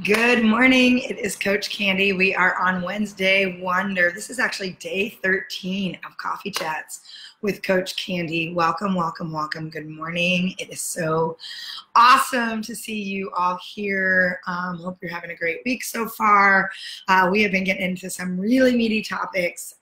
Good morning. It is Coach Candy. We are on Wednesday Wonder. This is actually day 13 of Coffee Chats with Coach Candy. Welcome, welcome, welcome. Good morning. It is so awesome to see you all here. Hope you're having a great week so far. We have been getting into some really meaty topics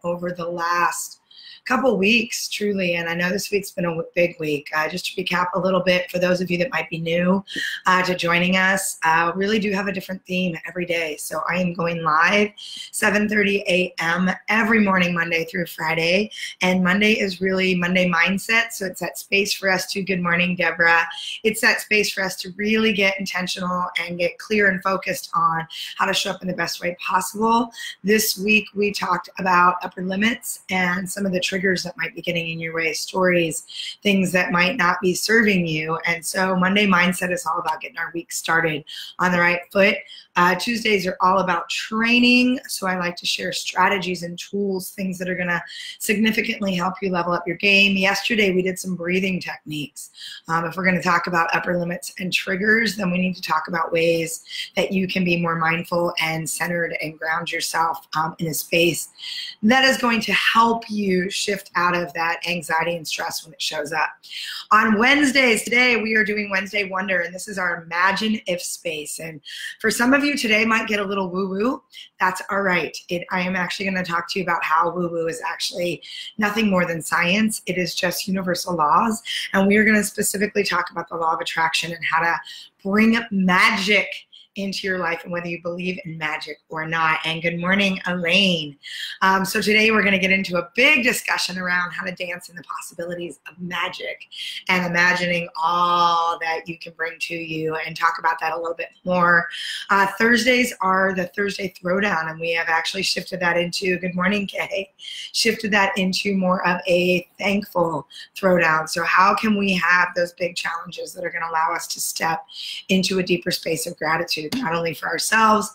over the last couple weeks, truly, and I know this week's been a big week. Just to recap a little bit for those of you that might be new to joining us, really do have a different theme every day. So I am going live 7:30 a.m. every morning, Monday through Friday, and Monday is really Monday Mindset. So it's that space for us to, good morning, Deborah. It's that space for us to really get intentional and get clear and focused on how to show up in the best way possible. This week we talked about upper limits and some of the triggers that might be getting in your way, stories, things that might not be serving you. And so Monday Mindset is all about getting our week started on the right foot. Tuesdays are all about training. So I like to share strategies and tools, things that are going to significantly help you level up your game. Yesterday we did some breathing techniques. If we're going to talk about upper limits and triggers, then we need to talk about ways that you can be more mindful and centered and ground yourself in a space that is going to help you shift out of that anxiety and stress when it shows up. On Wednesdays, today we are doing Wednesday Wonder, and this is our Imagine If space. And for some of you today might get a little woo-woo. That's all right. I am actually going to talk to you about how woo-woo is actually nothing more than science. It is just universal laws. And we are going to specifically talk about the law of attraction and how to bring magic into your life and whether you believe in magic or not. And good morning, Elaine. So today we're going to get into a big discussion around how to dance in the possibilities of magic and imagining all that you can bring to you, and talk about that a little bit more. Thursdays are the Thursday Throwdown, and we have actually shifted that into, good morning, Kay, shifted that into more of a thankful throwdown. So how can we have those big challenges that are going to allow us to step into a deeper space of gratitude, not only for ourselves,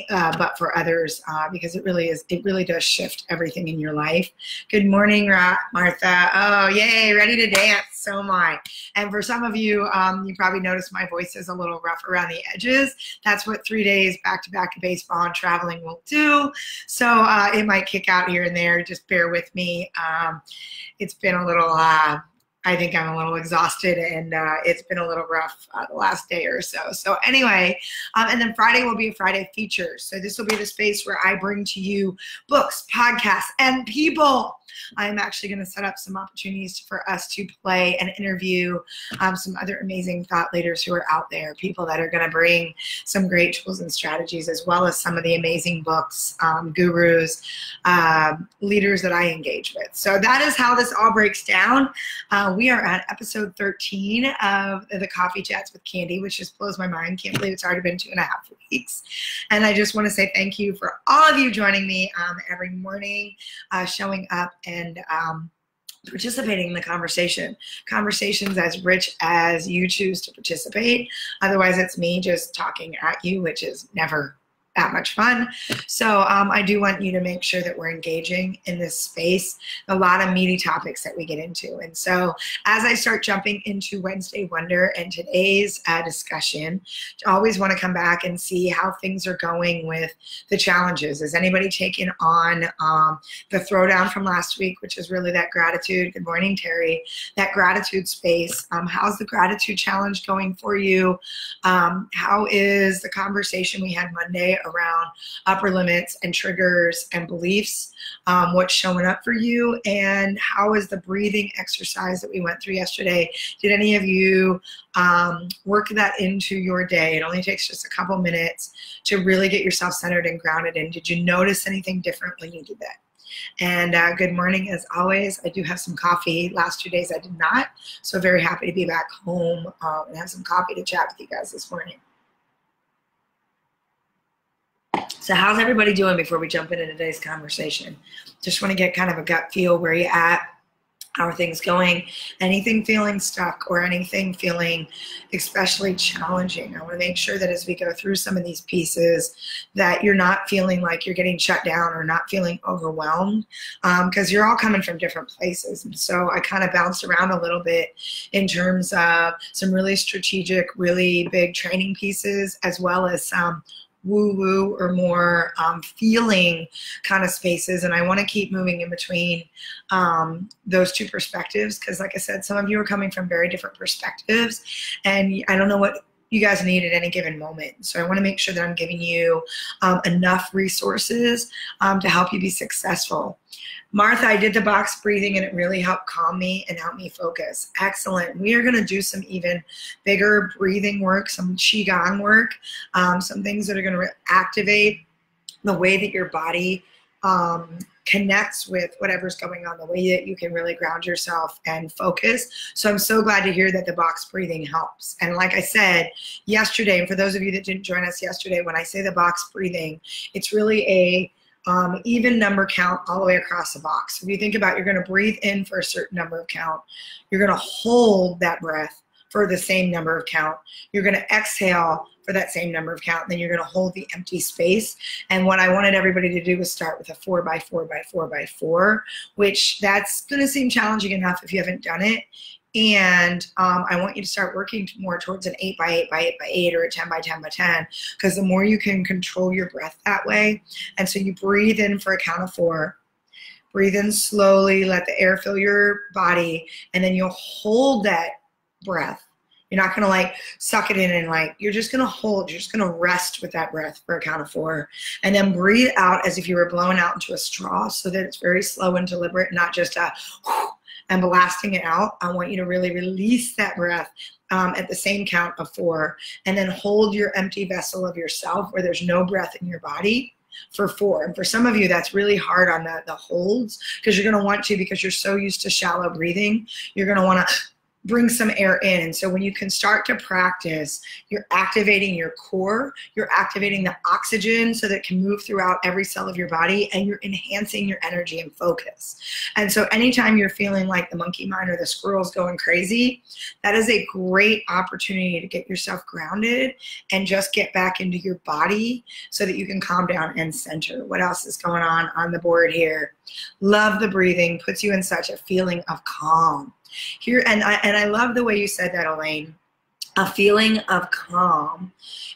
but for others, because it really does shift everything in your life. Good morning, Martha. Oh, yay, ready to dance. So am I. And for some of you, you probably noticed my voice is a little rough around the edges. That's what 3 days back-to-back of baseball and traveling will do. So it might kick out here and there. Just bear with me. It's been a little... I think I'm a little exhausted, and it's been a little rough the last day or so. So anyway, and then Friday will be a Friday feature. So this will be the space where I bring to you books, podcasts, and people. I'm actually going to set up some opportunities for us to play and interview some other amazing thought leaders who are out there, people that are going to bring some great tools and strategies, as well as some of the amazing books, gurus, leaders that I engage with. So that is how this all breaks down. We are at episode 13 of the Coffee Chats with Candy, which just blows my mind. Can't believe it's already been 2.5 weeks. And I just want to say thank you for all of you joining me every morning, showing up and participating in the conversation. Conversations as rich as you choose to participate. Otherwise, it's me just talking at you, which is never that much fun. So I do want you to make sure that we're engaging in this space. A lot of meaty topics that we get into. And so as I start jumping into Wednesday Wonder and today's discussion, I always want to come back and see how things are going with the challenges. Is anybody taking on the throwdown from last week, which is really that gratitude? Good morning, Terry. That gratitude space. How's the gratitude challenge going for you? How is the conversation we had Monday around upper limits and triggers and beliefs, what's showing up for you, and how is the breathing exercise that we went through yesterday? Did any of you work that into your day? It only takes just a couple minutes to really get yourself centered and grounded. And did you notice anything different when you did that? And good morning, as always. I do have some coffee. Last 2 days I did not, so very happy to be back home and have some coffee to chat with you guys this morning. So how's everybody doing before we jump into today's conversation? Just want to get kind of a gut feel where you're at. How are things going? Anything feeling stuck or anything feeling especially challenging? I want to make sure that as we go through some of these pieces that you're not feeling like you're getting shut down or not feeling overwhelmed, because you're all coming from different places. And so I kind of bounced around a little bit in terms of some really strategic, really big training pieces, as well as some woo-woo or more feeling kind of spaces. And I want to keep moving in between those two perspectives, because like I said, some of you are coming from very different perspectives, and I don't know what you guys need at any given moment. So I want to make sure that I'm giving you enough resources to help you be successful. Martha, I did the box breathing and it really helped calm me and help me focus. Excellent. We are going to do some even bigger breathing work, some Qigong work, some things that are going to activate the way that your body connects with whatever's going on, the way that you can really ground yourself and focus. So I'm so glad to hear that the box breathing helps. And like I said yesterday, and for those of you that didn't join us yesterday, when I say the box breathing, it's really a even number count all the way across the box. If you think about, you're going to breathe in for a certain number of count. You're going to hold that breath for the same number of count. You're going to exhale for that same number of count. And then you're going to hold the empty space. And what I wanted everybody to do was start with a 4x4x4x4, which that's going to seem challenging enough if you haven't done it. And I want you to start working more towards an 8x8x8x8 or a 10x10x10, because the more you can control your breath that way. And so you breathe in for a count of 4, breathe in slowly, let the air fill your body, and then you'll hold that breath. You're not gonna like suck it in and like, you're just gonna hold, you're just gonna rest with that breath for a count of 4. And then breathe out as if you were blowing out into a straw, so that it's very slow and deliberate, not just a whew, and blasting it out. I want you to really release that breath at the same count of 4, and then hold your empty vessel of yourself where there's no breath in your body for 4. And for some of you, that's really hard on the holds, because you're going to want to, because you're so used to shallow breathing, you're going to want to bring some air in. And so when you can start to practice, you're activating your core, you're activating the oxygen so that it can move throughout every cell of your body, and you're enhancing your energy and focus. And so anytime you're feeling like the monkey mind or the squirrel's going crazy, that is a great opportunity to get yourself grounded and just get back into your body so that you can calm down and center. What else is going on the board here? Love the breathing, puts you in such a feeling of calm. Here, and I love the way you said that, Elaine. A feeling of calm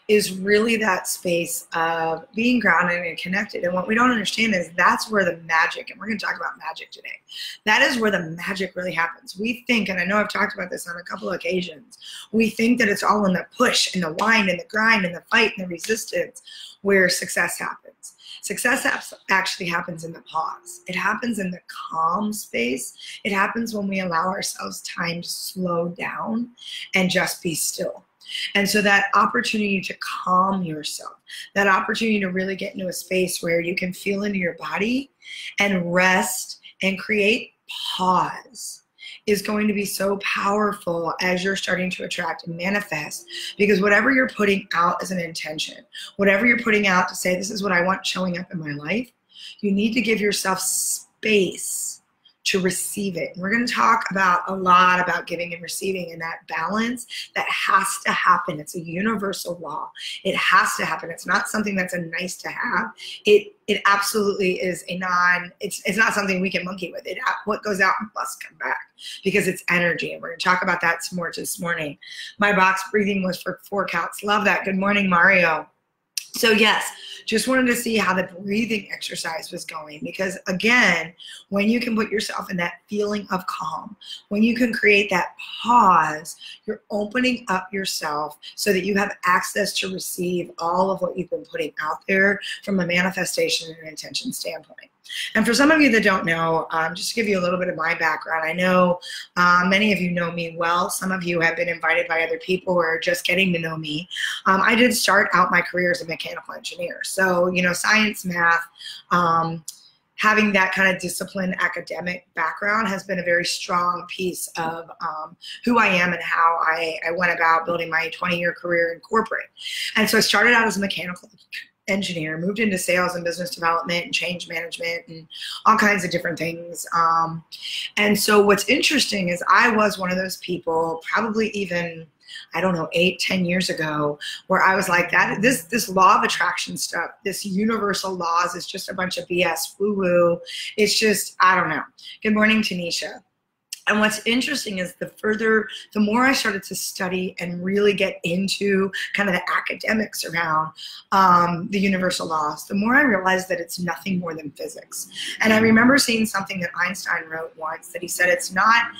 is really that space of being grounded and connected. And what we don't understand is that's where the magic, and we're going to talk about magic today, that is where the magic really happens. We think, and I know I've talked about this on a couple of occasions, we think that it's all in the push and the whine and the grind and the fight and the resistance where success happens. Success actually happens in the pause. It happens in the calm space. It happens when we allow ourselves time to slow down and just be still. And so that opportunity to calm yourself, that opportunity to really get into a space where you can feel into your body and rest and create pause is going to be so powerful as you're starting to attract and manifest. Because whatever you're putting out as an intention, whatever you're putting out to say, this is what I want showing up in my life, you need to give yourself space to receive it. And we're going to talk about a lot about giving and receiving, and that balance that has to happen. It's a universal law. It has to happen. It's not something that's a nice to have. It absolutely is a it's not something we can monkey with. What goes out must come back, because it's energy. And we're going to talk about that some more this morning. My box breathing was for 4 counts. Love that. Good morning, Mario. So yes, just wanted to see how the breathing exercise was going, because again, when you can put yourself in that feeling of calm, when you can create that pause, you're opening up yourself so that you have access to receive all of what you've been putting out there from a manifestation and intention standpoint. And for some of you that don't know, just to give you a little bit of my background, I know many of you know me well. Some of you have been invited by other people who are just getting to know me. I did start out my career as a mechanical engineer. So, you know, science, math, having that kind of disciplined academic background has been a very strong piece of who I am and how I went about building my 20-year career in corporate. And so I started out as a mechanical engineer, moved into sales and business development and change management and all kinds of different things. And so what's interesting is I was one of those people, probably even, I don't know, 8-10 years ago, where I was like, that this law of attraction stuff, this universal laws is just a bunch of BS, woo-woo. It's just, I don't know. Good morning, Tanisha. And what's interesting is the more I started to study and really get into kind of the academics around the universal laws, the more I realized that it's nothing more than physics. And I remember seeing something that Einstein wrote once, that he said it's not,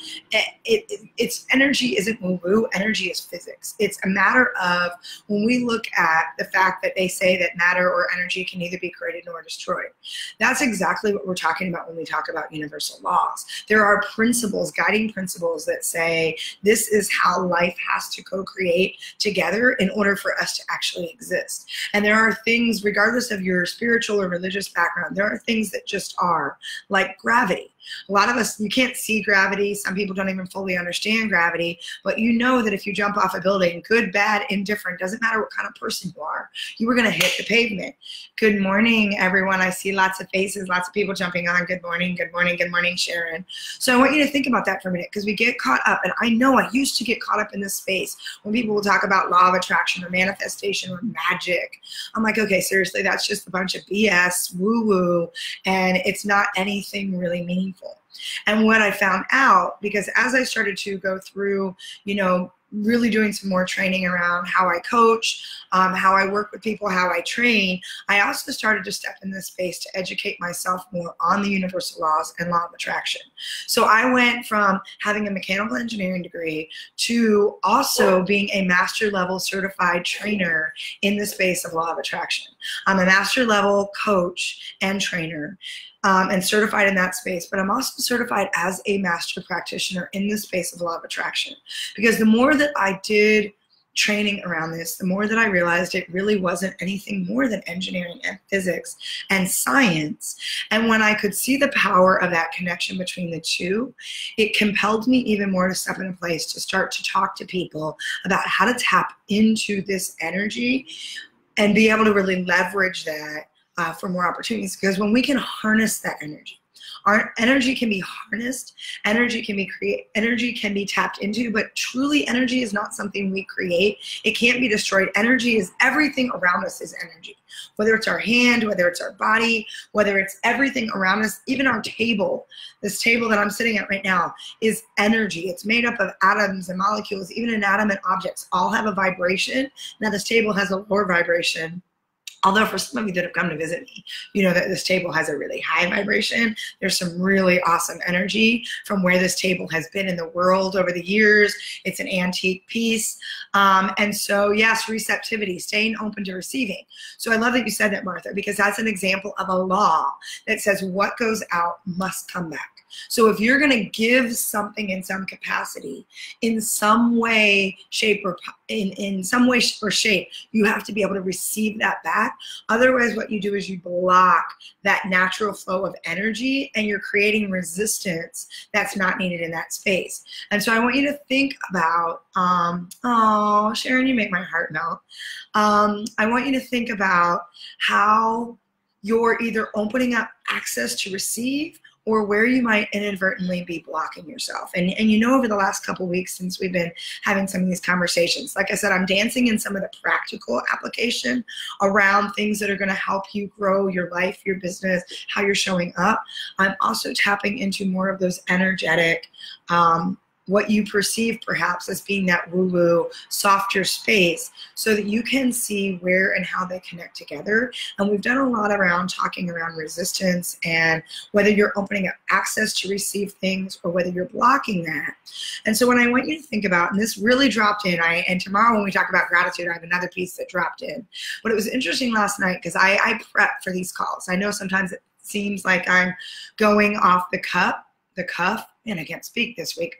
it's energy isn't woo-woo, energy is physics. It's a matter of, when we look at the fact that they say that matter or energy can neither be created nor destroyed, that's exactly what we're talking about when we talk about universal laws. There are principles, guiding principles, that say this is how life has to co-create together in order for us to actually exist. And there are things, regardless of your spiritual or religious background, there are things that just are, like gravity. A lot of us, you can't see gravity. Some people don't even fully understand gravity, but you know that if you jump off a building, good, bad, indifferent, doesn't matter what kind of person you are, you were going to hit the pavement. Good morning, everyone. I see lots of faces, lots of people jumping on. Good morning, good morning, good morning, Sharon. So I want you to think about that for a minute, because we get caught up, and I know I used to get caught up in this space when people will talk about law of attraction or manifestation or magic. I'm like, okay, seriously, that's just a bunch of BS, woo-woo, and it's not anything really meaningful. And what I found out, because as I started to go through, you know, really doing some more training around how I coach, how I work with people, how I train, I also started to step in this space to educate myself more on the universal laws and law of attraction. So I went from having a mechanical engineering degree to also being a master level certified trainer in the space of law of attraction. I'm a master level coach and trainer. And certified in that space, but I'm also certified as a master practitioner in the space of law of attraction. Because the more that I did training around this, the more that I realized it really wasn't anything more than engineering and physics and science. And when I could see the power of that connection between the two, it compelled me even more to step in a place to start to talk to people about how to tap into this energy and be able to really leverage that for more opportunities. Because when we can harness that energy, our energy can be harnessed, energy can be tapped into, but truly energy is not something we create. It can't be destroyed. Energy is everything around us is energy. Whether it's our hand, whether it's our body, whether it's everything around us, even our table. This table that I'm sitting at right now is energy. It's made up of atoms and molecules. Even inanimate objects all have a vibration. Now this table has a lower vibration. Although for some of you that have come to visit me, you know that this table has a really high vibration. There's some really awesome energy from where this table has been in the world over the years. It's an antique piece. And so, yes, receptivity, staying open to receiving. So I love that you said that, Martha, because that's an example of a law that says what goes out must come back. So if you're going to give something in some capacity, in some way, shape, or in some way or shape, you have to be able to receive that back. Otherwise, what you do is you block that natural flow of energy, and you're creating resistance that's not needed in that space. And so I want you to think about, oh, Sharon, you make my heart melt. I want you to think about how you're either opening up access to receive, or where you might inadvertently be blocking yourself. And you know, over the last couple of weeks since we've been having some of these conversations, like I said, I'm dancing in some of the practical application around things that are gonna help you grow your life, your business, how you're showing up. I'm also tapping into more of those energetic, what you perceive perhaps as being that woo-woo, softer space, so that you can see where and how they connect together. And we've done a lot around talking around resistance and whether you're opening up access to receive things or whether you're blocking that. And so what I want you to think about, and this really dropped in, and tomorrow when we talk about gratitude, I have another piece that dropped in. But it was interesting last night because I prep for these calls. I know sometimes it seems like I'm going off the cuff, and I can't speak this week.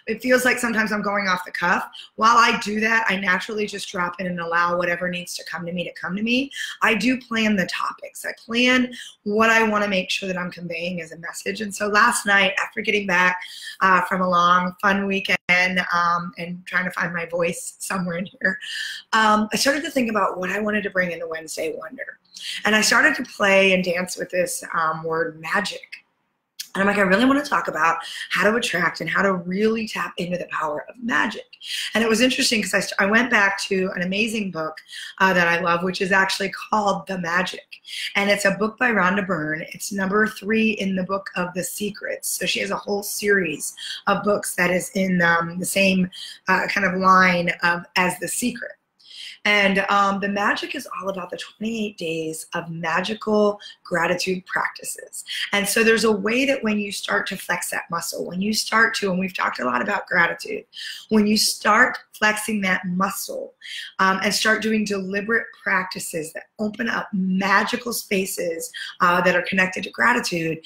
It feels like sometimes I'm going off the cuff. While I do that, I naturally just drop in and allow whatever needs to come to me. I do plan the topics. I plan what I want to make sure that I'm conveying as a message. And so last night, after getting back from a long, fun weekend and trying to find my voice somewhere in here, I started to think about what I wanted to bring into Wednesday Wonder. And I started to play and dance with this word magic. And I'm like, I really want to talk about how to attract and how to really tap into the power of magic. And it was interesting because I went back to an amazing book that I love, which is actually called The Magic. And it's a book by Rhonda Byrne. It's number 3 in the book of The Secrets. So she has a whole series of books that is in the same kind of line as The Secret. And the magic is all about the 28 days of magical gratitude practices. And so there's a way that when you start to flex that muscle, when you start to, and we've talked a lot about gratitude, when you start flexing that muscle and start doing deliberate practices that open up magical spaces that are connected to gratitude,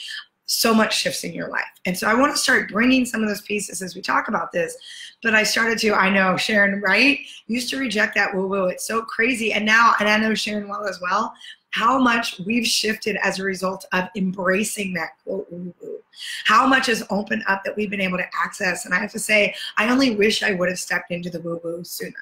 so much shifts in your life. And so I want to start bringing some of those pieces as we talk about this. But I started to, I know Sharon, right? Used to reject that woo-woo. It's so crazy. And now, and I know Sharon well as well, how much we've shifted as a result of embracing that quote woo-woo. How much has opened up that we've been able to access. And I have to say, I only wish I would have stepped into the woo-woo sooner.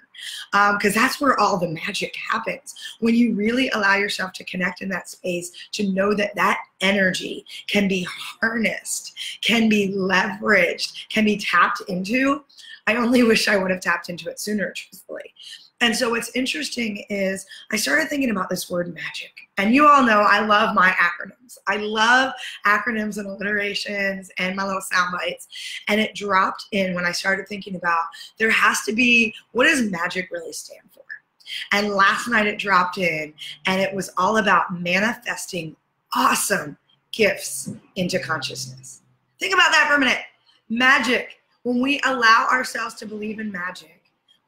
Because that's where all the magic happens. When you really allow yourself to connect in that space, to know that that energy can be harnessed, can be leveraged, can be tapped into. I only wish I would have tapped into it sooner, truthfully. And so what's interesting is I started thinking about this word magic. And you all know I love my acronyms. I love acronyms and alliterations and my little sound bites. And it dropped in when I started thinking about there has to be, what does magic really stand for? And last night it dropped in and it was all about manifesting awesome gifts into consciousness. Think about that for a minute. Magic. When we allow ourselves to believe in magic,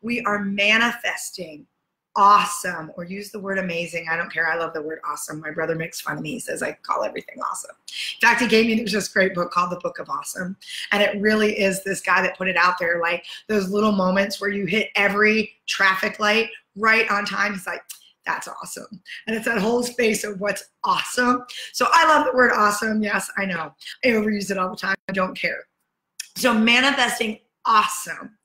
we are manifesting awesome, or use the word amazing. I don't care. I love the word awesome. My brother makes fun of me. He says I call everything awesome. In fact, he gave me this great book called The Book of Awesome. And it really is this guy that put it out there, like those little moments where you hit every traffic light right on time. He's like, that's awesome. And it's that whole space of what's awesome. So I love the word awesome. Yes, I know. I overuse it all the time. I don't care. So manifesting awesome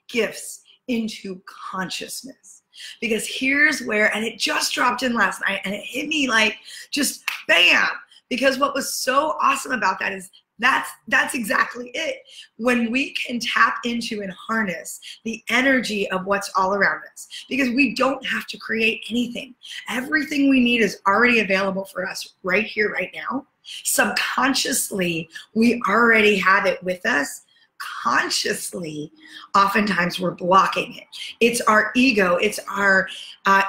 gifts into consciousness. Because here's where, and it just dropped in last night and it hit me like just bam. Because what was so awesome about that is that's exactly it. When we can tap into and harness the energy of what's all around us, because we don't have to create anything. Everything we need is already available for us right here, right now. Subconsciously, we already have it with us. Consciously, oftentimes we're blocking it. It's our ego, it's our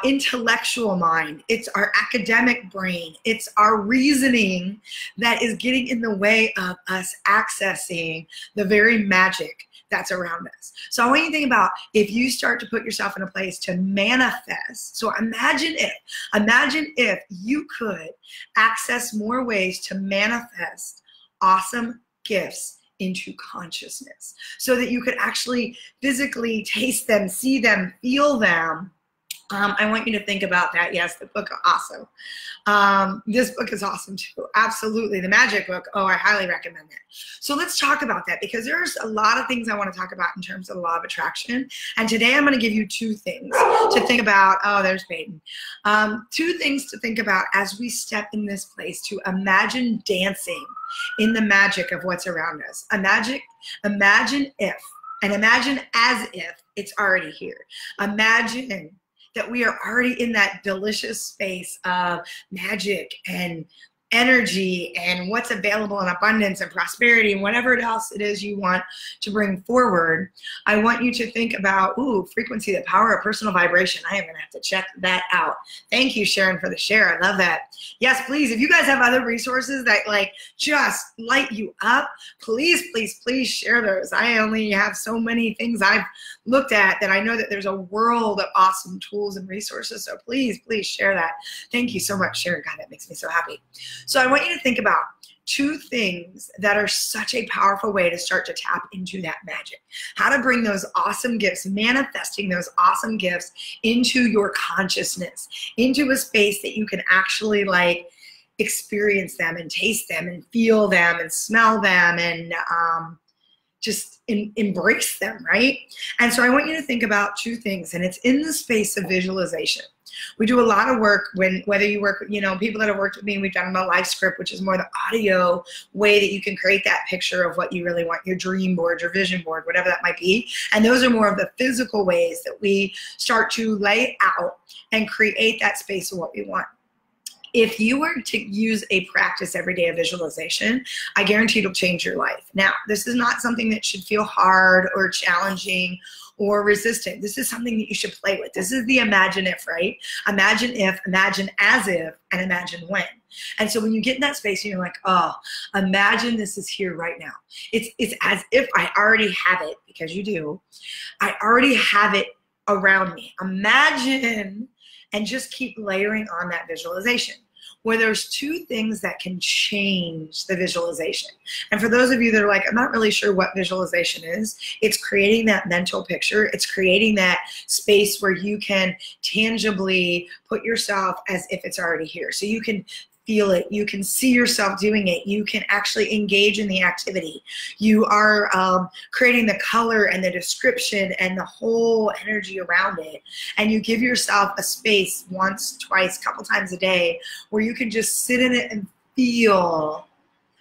intellectual mind, it's our academic brain, it's our reasoning that is getting in the way of us accessing the very magic that's around us. So I want you to think about if you start to put yourself in a place to manifest. So imagine if you could access more ways to manifest awesome gifts into consciousness so that you could actually physically taste them, see them, feel them. I want you to think about that. Yes, the book, awesome. This book is awesome too. Absolutely. The magic book. Oh, I highly recommend it. So let's talk about that because there's a lot of things I want to talk about in terms of the law of attraction. And today I'm going to give you 2 things to think about. Oh, there's Peyton. 2 things to think about as we step in this place to imagine dancing in the magic of what's around us. Imagine if, and imagine as if it's already here. Imagine that we are already in that delicious space of magic and energy and what's available in abundance and prosperity and whatever else it is you want to bring forward. I want you to think about, Whoo Frequency, the power of personal vibration. I am going to have to check that out. Thank you, Sharon, for the share. I love that. Yes, please, if you guys have other resources that like just light you up, please, please, please share those. I only have so many things I've looked at that I know that there's a world of awesome tools and resources. So please, please share that. Thank you so much, Sharon. God, that makes me so happy. So I want you to think about 2 things that are such a powerful way to start to tap into that magic. How to bring those awesome gifts, manifesting those awesome gifts into your consciousness, into a space that you can actually like experience them and taste them and feel them and smell them and embrace them, right? And so I want you to think about two things, and it's in the space of visualization. We do a lot of work whether you work, people that have worked with me, we've done a life script, which is more the audio way that you can create that picture of what you really want, your dream board, your vision board, whatever that might be. And those are more of the physical ways that we start to lay out and create that space of what we want. If you were to use a practice every day of visualization, I guarantee it'll change your life. Now, this is not something that should feel hard or challenging or resistant. This is something that you should play with. This is the imagine if, right? Imagine if, imagine as if, and imagine when. And so when you get in that space and you're like, oh, imagine this is here right now. It's as if I already have it, because you do. I already have it around me. Imagine, and just keep layering on that visualization, where there's two things that can change the visualization. And for those of you that are like, I'm not really sure what visualization is, it's creating that mental picture. It's creating that space where you can tangibly put yourself as if it's already here. So you can feel it, you can see yourself doing it, you can actually engage in the activity. You are creating the color and the description and the whole energy around it. And you give yourself a space once, twice, couple times a day where you can just sit in it and feel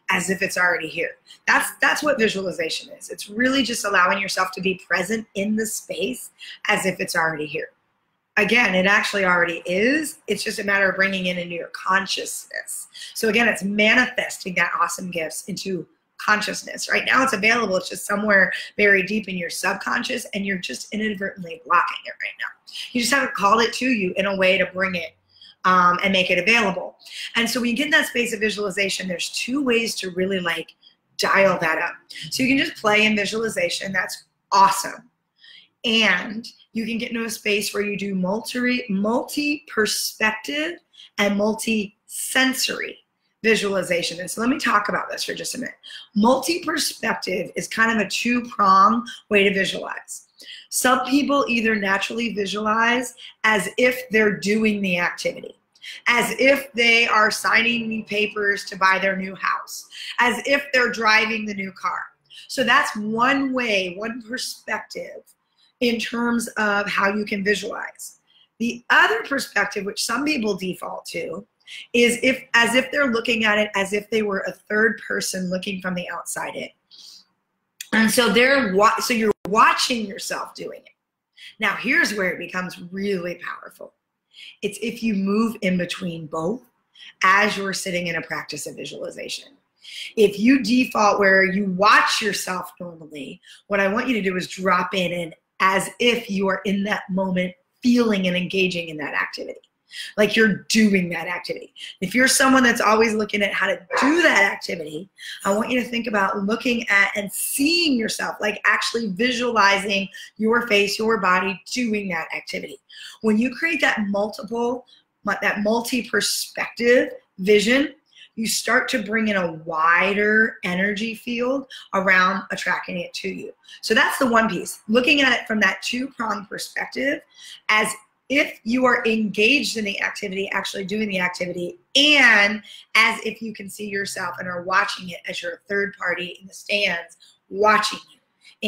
as if it's already here. That's what visualization is. It's really just allowing yourself to be present in the space as if it's already here. Again, it actually already is. It's just a matter of bringing it into your consciousness. So again, it's manifesting that awesome gifts into consciousness. Right now it's available. It's just somewhere very deep in your subconscious, and you're just inadvertently blocking it right now. You just haven't called it to you in a way to bring it and make it available. And so when you get in that space of visualization, there's two ways to really like dial that up. So you can just play in visualization. That's awesome. And you can get into a space where you do multi-perspective and multi-sensory visualization. And so let me talk about this for just a minute. Multi-perspective is kind of a two-prong way to visualize. Some people either naturally visualize as if they're doing the activity, as if they are signing the papers to buy their new house, as if they're driving the new car. So that's one way, one perspective in terms of how you can visualize. The other perspective, which some people default to, is as if they're looking at it as if they were a third person looking from the outside in. And so you're watching yourself doing it. Now here's where it becomes really powerful. It's if you move in between both as you're sitting in a practice of visualization. If you default where you watch yourself normally, what I want you to do is drop in and as if you are in that moment feeling and engaging in that activity. Like you're doing that activity. If you're someone that's always looking at how to do that activity, I want you to think about looking at and seeing yourself, like actually visualizing your face, your body doing that activity. When you create that multi-perspective vision, you start to bring in a wider energy field around attracting it to you. So that's the one piece. Looking at it from that two-pronged perspective as if you are engaged in the activity, actually doing the activity, and as if you can see yourself and are watching it as you're a third party in the stands watching you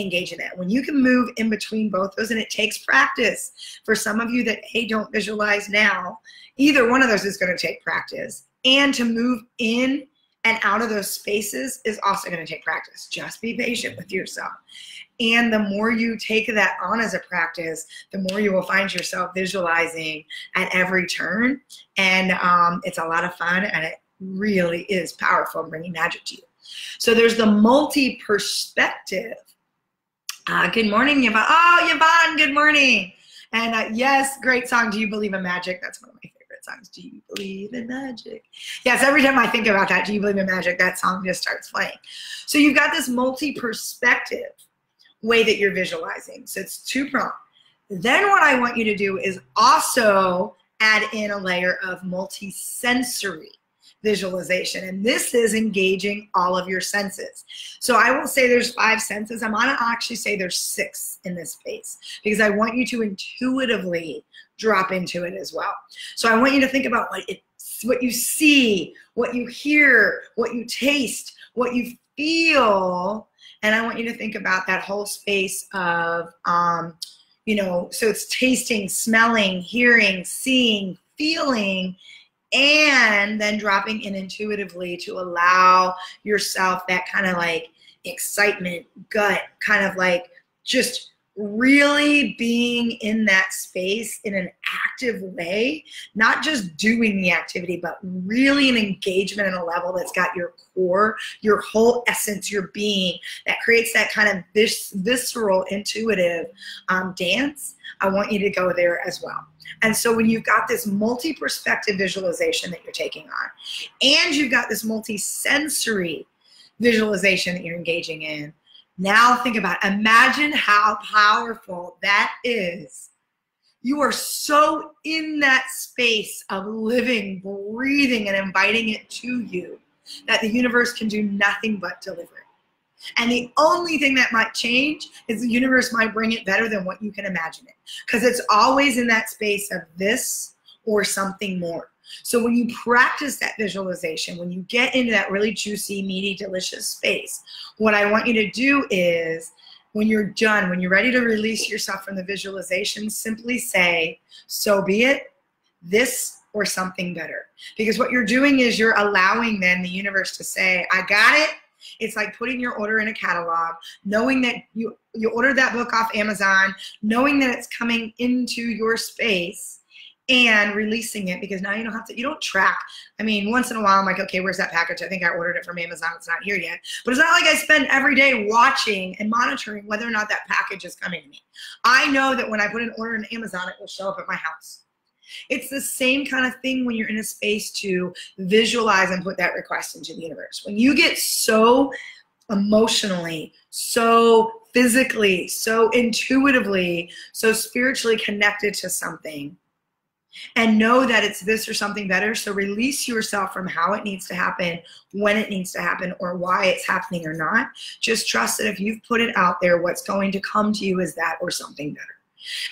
engage in that. When you can move in between both those, and it takes practice. For some of you that don't visualize now, either one of those is going to take practice. And to move in and out of those spaces is also going to take practice. Just be patient with yourself. And the more you take that on as a practice, the more you will find yourself visualizing at every turn. And it's a lot of fun, and it really is powerful in bringing magic to you. So there's the multi-perspective. Good morning, Yvonne. Oh, Yvonne, good morning. And yes, great song, Do You Believe in Magic? That's one of my favorite songs. Do you believe in magic? Yes, every time I think about that, do you believe in magic, that song just starts playing. So you've got this multi-perspective way that you're visualizing. So it's two-pronged. Then what I want you to do is also add in a layer of multi-sensory visualization. And this is engaging all of your senses. So I will say there's 5 senses. I'm going to actually say there's 6 in this space because I want you to intuitively drop into it as well. So I want you to think about what you see, what you hear, what you taste, what you feel, And I want you to think about that whole space of, you know, so it's tasting, smelling, hearing, seeing, feeling, and then dropping in intuitively to allow yourself that kind of like excitement, gut, kind of like just really being in that space in an active way, not just doing the activity, but really an engagement at a level that's got your core, your whole essence, your being, that creates that kind of visceral, intuitive dance. I want you to go there as well. And so when you've got this multi-perspective visualization that you're taking on, and you've got this multi-sensory visualization that you're engaging in, now think about it. Imagine how powerful that is. You are so in that space of living, breathing, and inviting it to you that the universe can do nothing but deliver it. And the only thing that might change is the universe might bring it better than what you can imagine it. Because it's always in that space of this or something more. So when you practice that visualization, when you get into that really juicy, meaty, delicious space, what I want you to do is, when you're done, when you're ready to release yourself from the visualization, simply say, so be it, this or something better. Because what you're doing is you're allowing then the universe to say, I got it. It's like putting your order in a catalog, knowing that you ordered that book off Amazon, knowing that it's coming into your space, and releasing it, because now you don't have to, you don't track. I mean, once in a while I'm like, okay, where's that package? I think I ordered it from Amazon. It's not here yet. But it's not like I spend every day watching and monitoring whether or not that package is coming to me. I know that when I put an order in Amazon, it will show up at my house. It's the same kind of thing when you're in a space to visualize and put that request into the universe. When you get so emotionally, so physically, so intuitively, so spiritually connected to something, and know that it's this or something better. So release yourself from how it needs to happen, when it needs to happen, or why it's happening or not. Just trust that if you've put it out there, what's going to come to you is that or something better.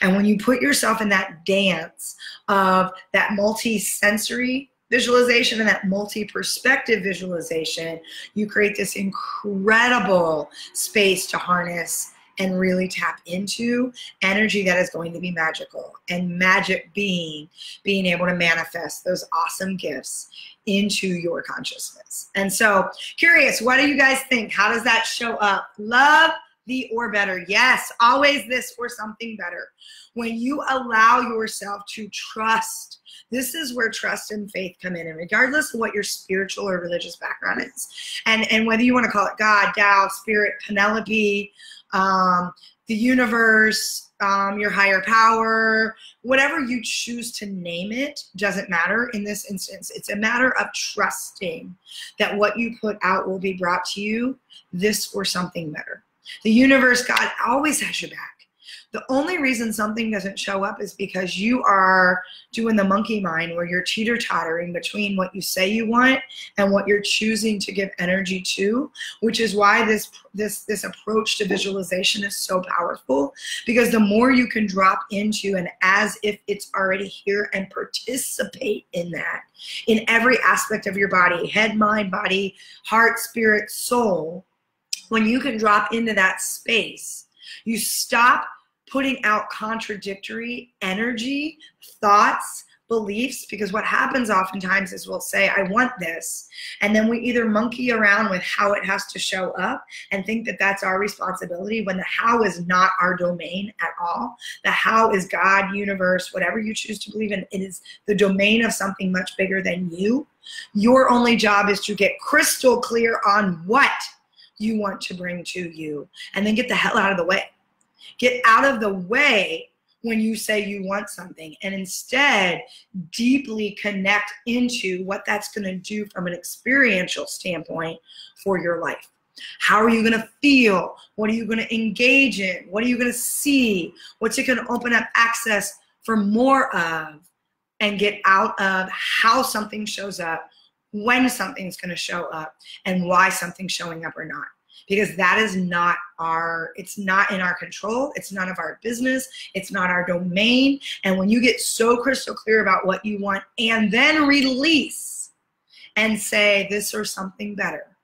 And when you put yourself in that dance of that multi-sensory visualization and that multi-perspective visualization, you create this incredible space to harness and really tap into energy that is going to be magical, and magic being able to manifest those awesome gifts into your consciousness. And so, curious, what do you guys think? How does that show up? Love, the or better. Yes, always this or something better. When you allow yourself to trust, this is where trust and faith come in, and regardless of what your spiritual or religious background is, and whether you want to call it God, Tao, Spirit, Penelope, the universe, your higher power, whatever you choose to name it, doesn't matter in this instance. It's a matter of trusting that what you put out will be brought to you, this or something better. The universe, God, always has your back. The only reason something doesn't show up is because you are doing the monkey mind, where you're teeter-tottering between what you say you want and what you're choosing to give energy to, which is why this approach to visualization is so powerful, because the more you can drop into and as if it's already here and participate in that, in every aspect of your body, head, mind, body, heart, spirit, soul, when you can drop into that space, you stop putting out contradictory energy, thoughts, beliefs, because what happens oftentimes is we'll say, I want this, and then we either monkey around with how it has to show up and think that that's our responsibility, when the how is not our domain at all. The how is God, universe, whatever you choose to believe in. It is the domain of something much bigger than you. Your only job is to get crystal clear on what you want to bring to you, and then get the hell out of the way. Get out of the way when you say you want something, and instead deeply connect into what that's going to do from an experiential standpoint for your life. How are you going to feel? What are you going to engage in? What are you going to see? What's it going to open up access for more of? And get out of how something shows up, when something's going to show up, and why something's showing up or not. Because that is not it's not in our control. It's none of our business. It's not our domain. And when you get so crystal clear about what you want and then release and say this or something better,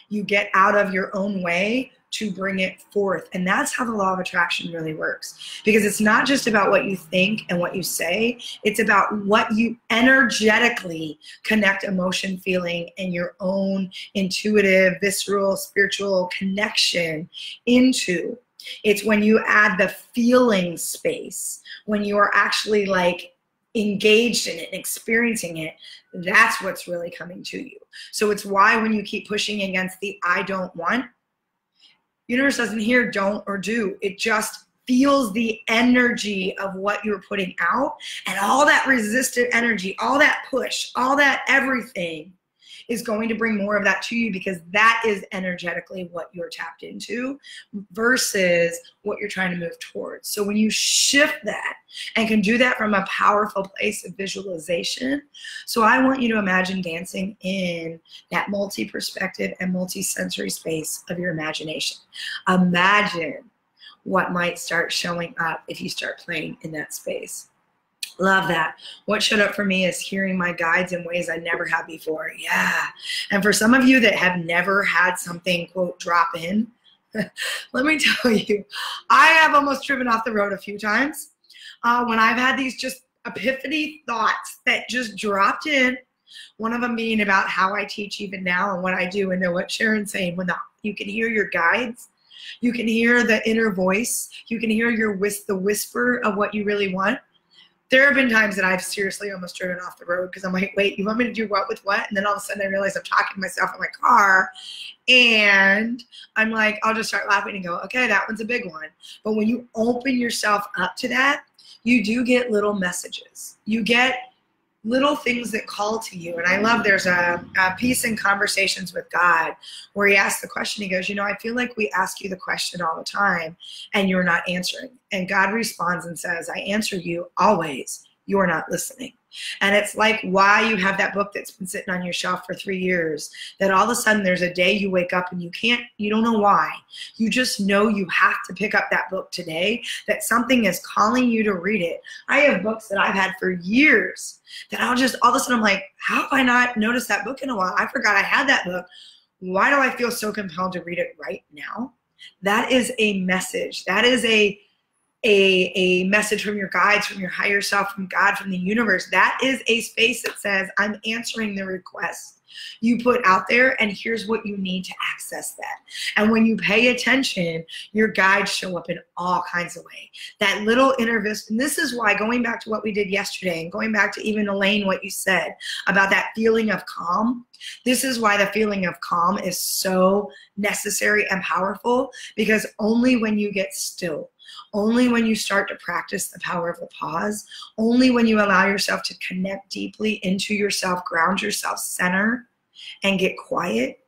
You get out of your own way to bring it forth. And that's how the law of attraction really works. Because it's not just about what you think and what you say, it's about what you energetically connect emotion, feeling, and your own intuitive, visceral, spiritual connection into. It's when you add the feeling space, when you are actually like engaged in it and experiencing it, that's what's really coming to you. So it's why when you keep pushing against the I don't want, universe doesn't hear don't or do. It just feels the energy of what you're putting out, and all that resistant energy, all that push, all that everything is going to bring more of that to you, because that is energetically what you're tapped into versus what you're trying to move towards. So when you shift that and can do that from a powerful place of visualization, so I want you to imagine dancing in that multi-perspective and multi-sensory space of your imagination. Imagine what might start showing up if you start playing in that space. Love that. What showed up for me is hearing my guides in ways I never had before. Yeah. And for some of you that have never had something, quote, drop in, let me tell you, I have almost driven off the road a few times when I've had these just epiphany thoughts that just dropped in. One of them being about how I teach even now and what I do, and then what Sharon's saying, when you can hear your guides, you can hear the inner voice, you can hear the whisper of what you really want. There have been times that I've seriously almost driven off the road because I'm like, wait, you want me to do what with what? And then all of a sudden I realize I'm talking to myself in my car, and I'm like, I'll just start laughing and go, okay, that one's a big one. But when you open yourself up to that, you do get little messages. You get little things that call to you. And I love, there's a piece in Conversations with God where he asks the question, he goes, you know, I feel like we ask you the question all the time and you're not answering. And God responds and says, I answer you always, you're not listening. And it's like why you have that book that's been sitting on your shelf for 3 years, that all of a sudden there's a day you wake up and you don't know why. You just know you have to pick up that book today, that something is calling you to read it. I have books that I've had for years that I'll just, all of a sudden I'm like, how have I not noticed that book in a while? I forgot I had that book. Why do I feel so compelled to read it right now? That is a message. That is a message from your guides, from your higher self, from God, from the universe. That is a space that says, I'm answering the request you put out there, and here's what you need to access that. And when you pay attention, your guides show up in all kinds of ways. That little inner vis, and this is why, going back to what we did yesterday, and going back to even Elaine, what you said about that feeling of calm, this is why the feeling of calm is so necessary and powerful, because only when you get still, only when you start to practice the power of the pause, only when you allow yourself to connect deeply into yourself, ground yourself, center, and get quiet,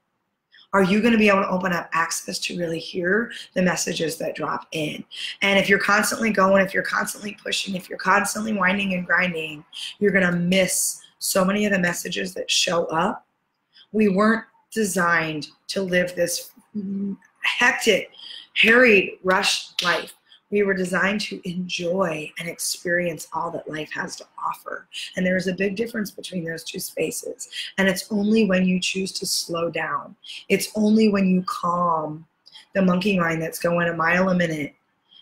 are you going to be able to open up access to really hear the messages that drop in. And if you're constantly going, if you're constantly pushing, if you're constantly winding and grinding, you're going to miss so many of the messages that show up. We weren't designed to live this hectic, harried, rushed life. We were designed to enjoy and experience all that life has to offer. And there is a big difference between those two spaces. And it's only when you choose to slow down. It's only when you calm the monkey mind that's going a mile a minute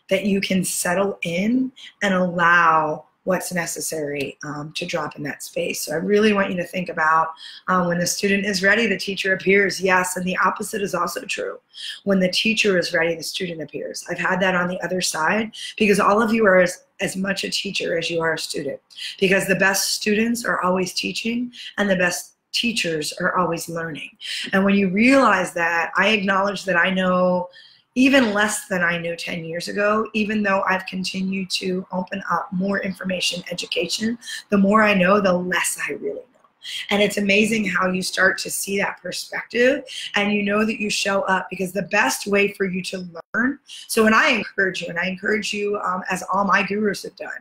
that you can settle in and allow what's necessary to drop in that space. So I really want you to think about when the student is ready, the teacher appears. Yes, and the opposite is also true. When the teacher is ready, the student appears. I've had that on the other side, because all of you are as much a teacher as you are a student, because the best students are always teaching and the best teachers are always learning. And when you realize that, I acknowledge that I know even less than I knew 10 years ago, even though I've continued to open up more information, education, the more I know, the less I really know. And it's amazing how you start to see that perspective, and you know that you show up, because the best way for you to learn, so when I encourage you, and I encourage you as all my gurus have done,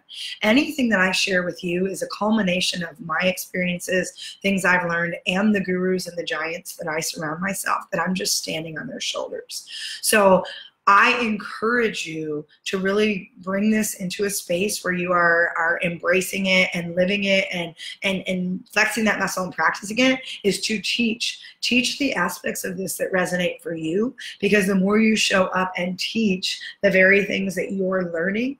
anything that I share with you is a culmination of my experiences, things I've learned, and the gurus and the giants that I surround myself, that I'm just standing on their shoulders. So I encourage you to really bring this into a space where you are embracing it and living it and flexing that muscle and practicing it, is to teach. Teach the aspects of this that resonate for you, because the more you show up and teach the very things that you're learning,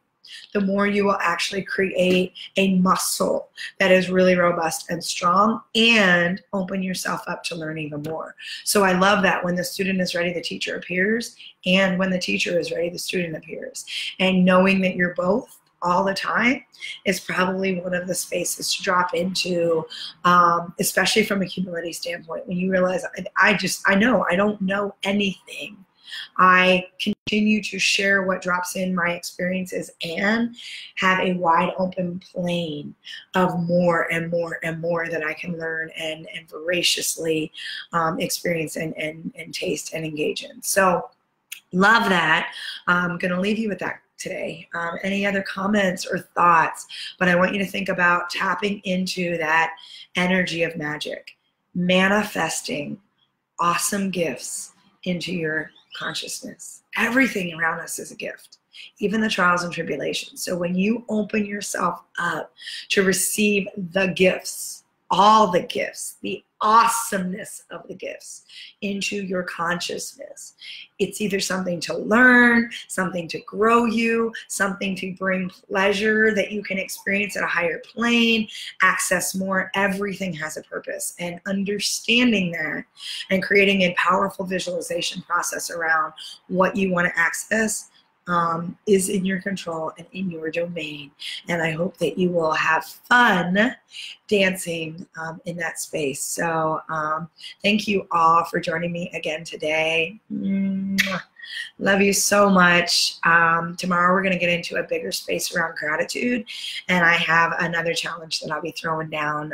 the more you will actually create a muscle that is really robust and strong, and open yourself up to learn even more. So I love that when the student is ready, the teacher appears, and when the teacher is ready, the student appears. And knowing that you're both all the time is probably one of the spaces to drop into, especially from a humility standpoint, when you realize, I know I don't know anything. I continue to share what drops in my experiences and have a wide open plane of more and more and more that I can learn and voraciously experience and taste and engage in. So love that. I'm going to leave you with that today. Any other comments or thoughts? But I want you to think about tapping into that energy of magic, manifesting awesome gifts into your consciousness. Everything around us is a gift, even the trials and tribulations. So when you open yourself up to receive the gifts, all the gifts, the awesomeness of the gifts into your consciousness, it's either something to learn, something to grow you, something to bring pleasure that you can experience at a higher plane, access more. Everything has a purpose, and understanding that and creating a powerful visualization process around what you want to access is in your control and in your domain. And I hope that you will have fun dancing in that space. So thank you all for joining me again today. Mwah. Love you so much. Tomorrow we're going to get into a bigger space around gratitude, and I have another challenge that I'll be throwing down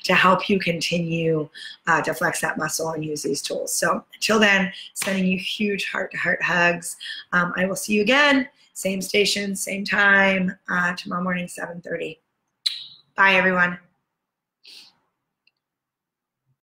to help you continue to flex that muscle and use these tools. So until then, sending you huge heart-to-heart hugs. I will see you again, same station, same time, tomorrow morning, 7:30. Bye, everyone.